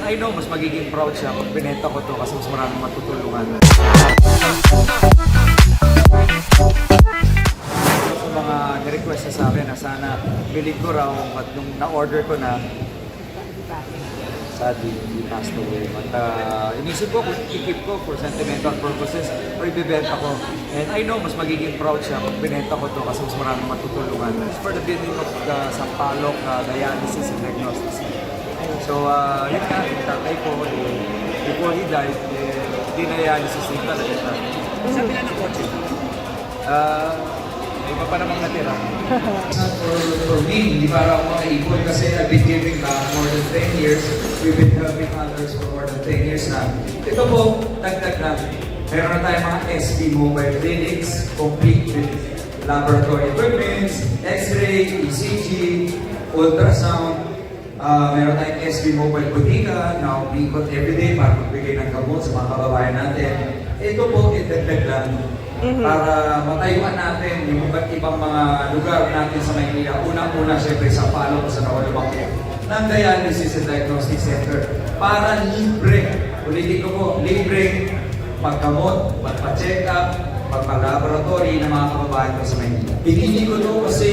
I know, mas magiging proud siya kung binenta ko to kasi mas maraming matutulungan. Sa mga nirequest na sa akin na sana bilhin ko raw at nung na-order ko na, sadly, he passed away. At inisip ko kung i-keep ko for sentimental purposes o ibibenta ko. And I know, mas magiging proud siya kung binenta ko to kasi mas maraming matutulungan. It's for the building of the Sampaloc dialysis and diagnostics. So, yun nga, yung tatay ko, before he died, dinadialysis din talaga siya. Sabi na ng kotse? Iba pa namang natira. For me, hindi para ako makaipon kasi I've been giving back more than 10 years. We've been helping others for more than 10 years na. Ito po, dagdag na. Meron na tayong mga SB mobile clinics, complete with laboratory equipments, X-ray, ECG, ultrasound. Meron tayong SB mobile butika na umiikot everyday para magbigay ng gamot sa mga kababayan natin. Ito po, itagdag lang. Para matayuan natin yung iba't ibang mga lugar natin sa Maynila. Unang-una, syempre, sa Sampaloc sa Nawalubang ng Dialysis and Diagnostic Center. Para libre, ulitin ko po, libre pagkamot, pagpa-check up, pagpa-laboratory ng mga kababayan ko sa Maynila. Pinili ko to kasi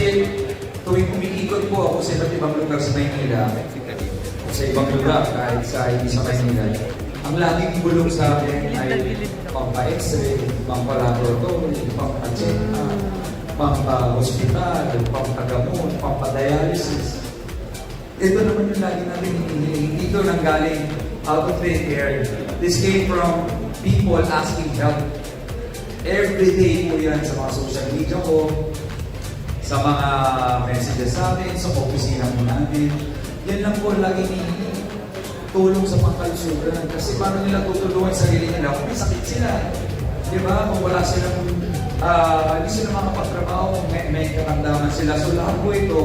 tuwing umiikot po ako sa iba't ibang lugar sa Maynila, sa ibang lugar kahit sa hindi sa Maynila. Ang laging bulong sa akin ay pampa-x-ray, pampa-laboratory, pampa-check up, pampa-hospital, pampa-gamot, pampa-dialysis. Ito naman yung lagi natin hinihiling. Dito nang galing out of thin air. This came from people asking help. Every day po yan sa mga social media ko, sa mga messages sa amin, sa opisina mo natin. Yan lang po lagi hinihiling. Tulong sa pangkalusugan. Kasi paano nila tutulungan sa sarili nila kung may sakit sila. Di ba? Kung wala silang, hindi sila makapagtrabaho, may karamdaman sila. So lahat po ito,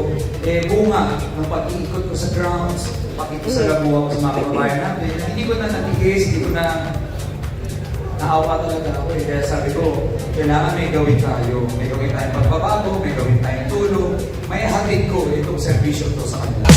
bunga ng pag-iikot ko sa grounds, pag-ikot sa labuha ko sa mga kababayan natin. Hindi ko na natigis, hindi ko na naawa talaga ako eh. Kaya sabi ko, kailangan may gawin tayo. May gawin tayong pagbabago, may gawin tayong tulong. May hatid ko itong servisyo to sa kanila.